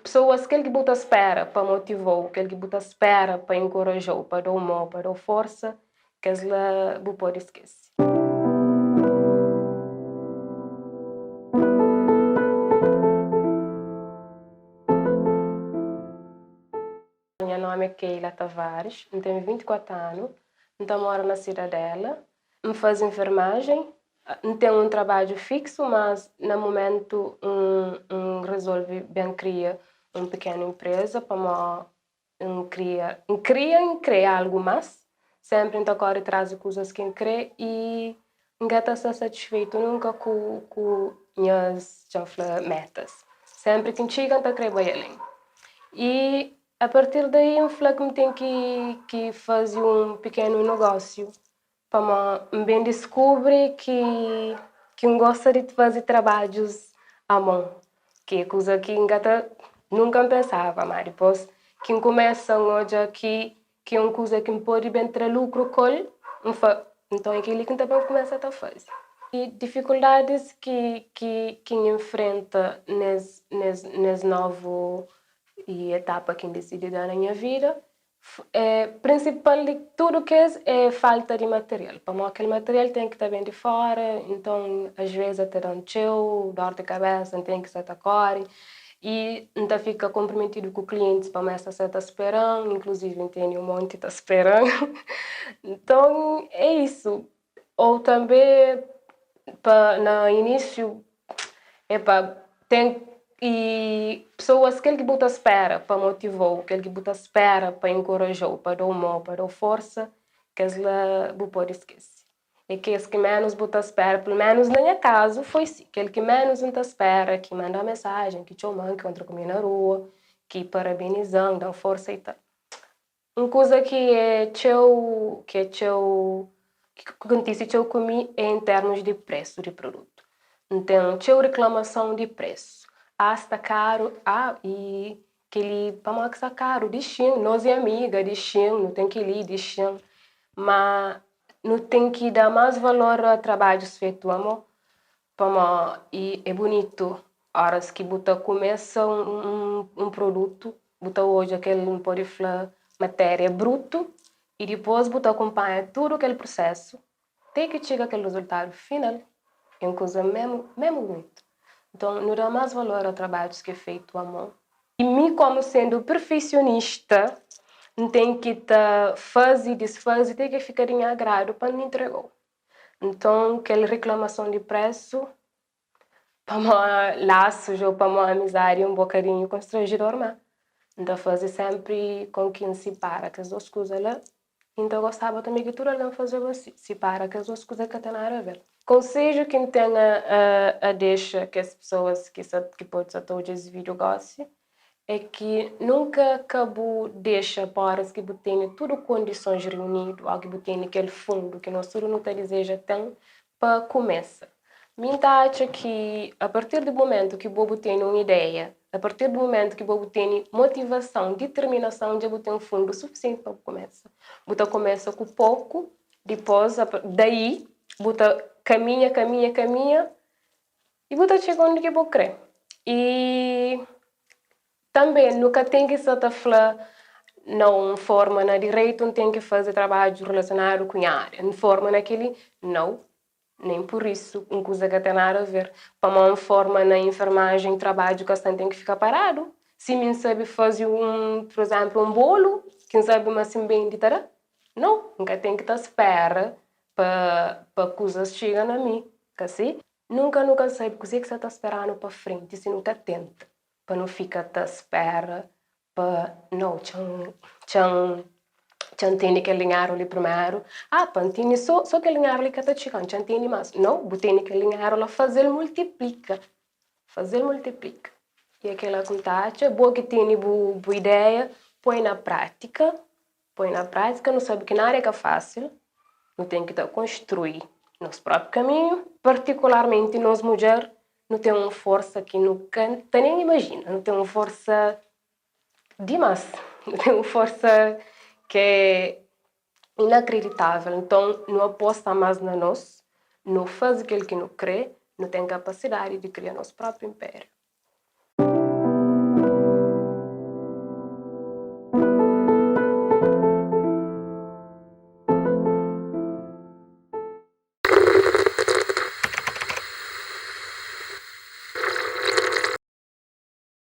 pessoas que ele bota espera para motivar, que ele bota espera para encorajar, para dar amor, para dar força, que ela não pode esquecer. Meu nome é Keila Tavares, eu tenho 24 anos, eu moro na Cidadela, eu faço enfermagem, eu tenho um trabalho fixo, mas no momento eu resolvi bem criar uma pequena empresa para criar algo mais. Sempre então agora traz coisas que eu crio e não estou satisfeito nunca com minhas metas. Sempre que chega, eu quero além. E a partir daí, eu falei que tenho que fazer um pequeno negócio para bem descobrir que eu gosto de fazer trabalhos à mão, que é coisa que eu nunca pensava, mas depois que eu começo hoje que é uma coisa que pode bem ter lucro com então é aquilo que eu também começo a fazer. E dificuldades que enfrenta nesse novo e etapa que decidi dar na minha vida, principal de tudo que é falta de material. Para aquele material tem que estar bem de fora, então às vezes até dá um tchau, dor de cabeça, não tem que ser cor e então fica comprometido com clientes para essa certa esperando, inclusive tem um monte está esperando. Então é isso. Ou também no início tem e pessoas que ele bota espera para motivar, que ele bota espera para encorajar, para dar amor, para dar força, que ela não pode esquecer. E que esse que menos bota espera, pelo menos no meu caso, foi assim. Aquele que menos não espera, que manda mensagem, que te ama, que encontra comigo na rua, que parabenizando, dá força e tal. Uma coisa que acontece comigo é em termos de preço de produto. Então, tinha reclamação de preço. Está caro, e que ele para está caro, deixa, nós é amiga, deixa, não tem que ir, deixa. Mas não tem que dar mais valor a trabalhos feitos, amor. E é bonito, horas que você começa um produto, você hoje aquele não pode falar matéria bruto, e depois você acompanha todo aquele processo, até que chega aquele resultado final. É uma coisa mesmo bonita. Então, não dá mais valor ao trabalho que é feito à mão. E mim, como sendo perfeccionista, não tem que fazer e desfazer, tem que ficar em agrado para não entregar. Então, aquela reclamação de preço, para uma laços ou para uma amizade, um bocadinho constrangedor, mas então fazer sempre com quem se para, que as duas coisas lá. Então, eu gostava também que tudo alguém fazer assim, se para, que as duas coisas que têm nada a ver. Conselho quem tenha a deixa que as pessoas que podem estar todos esse vídeo gostem é que nunca acabou deixa para que você tenha tudo condições reunidas, algo que você tenha aquele fundo que nós todos não deseja ter para começar. Minha acha que a partir do momento que você tem uma ideia, a partir do momento que você tem motivação, determinação, já você tem um fundo suficiente para começar. Você começa com pouco, depois daí você caminha e você chega onde que você quer. E também nunca tem que só falar não forma na direito, não tem que fazer trabalho relacionado com a área, não forma naquele, não, nem por isso, uma coisa que tem nada a ver. Para uma forma na enfermagem, trabalho que você tem que ficar parado. Se me sabe fazer por exemplo, um bolo, quem sabe mas assim bem de tará, não, nunca tem que estar espera para coisas chegarem a mim, assim? Nunca sabe o que você está esperando para frente, se nunca tenta, para não ficar à espera, para não, tchan tem que alinhar ali primeiro. Pantini só que alinhar ali que está chegando, tchan tem mais. Não, tem que alinhar lá, fazer multiplica. E aquela contato, boa que tem boa ideia, põe na prática, não sabe que nada é fácil, não tem que construir nosso próprio caminho, particularmente nós mulheres, não temos uma força que nunca nem imagina, não temos uma força demais, não temos uma força que é inacreditável. Então, não aposta mais na nós, não faz aquilo que não crê, não tem capacidade de criar nosso próprio império.